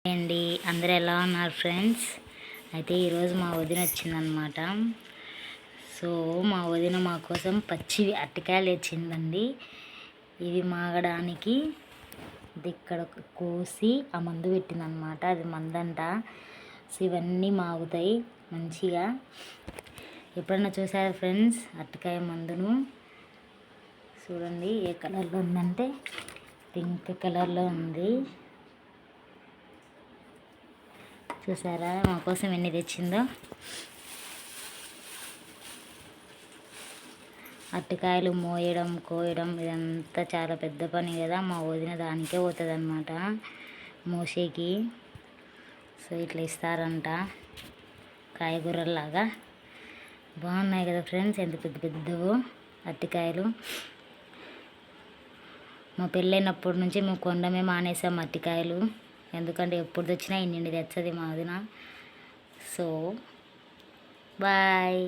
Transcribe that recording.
అండి అందరూ ఎలా ఉన్నారు ఫ్రెండ్స్? అయితే ఈరోజు మా వదిన వచ్చిందనమాట. సో మా వదిన మా కోసం పచ్చి అరటికాయలు తెచ్చిందండి. ఇవి మాగడానికి ఇక్కడ కోసి ఆ మందు పెట్టిందనమాట. అది మందంట. సో ఇవన్నీ మాగుతాయి మంచిగా. ఎప్పుడన్నా చూసారా ఫ్రెండ్స్ అరటికాయ మందును? చూడండి ఏ కలర్లో ఉందంటే పింక్ కలర్లో ఉంది. చూసారా మా కోసం ఎన్ని తెచ్చిందో. అరటికాయలు మోయడం కోయడం ఇదంతా చాలా పెద్ద పని కదా. మా వదిన దానికే పోతుంది అనమాట మోసేకి. సో ఇట్లా ఇస్తారంట కాయగూరల్లాగా. బాగున్నాయి కదా ఫ్రెండ్స్, ఎంత పెద్ద పెద్దవో అరటికాయలు. మా పెళ్ళైనప్పటి నుంచి మేము కొండమే మానేసాం అరటికాయలు. ఎందుకంటే ఎప్పుడు తెచ్చినా ఇన్ని తెచ్చది మా వదిన. So bye.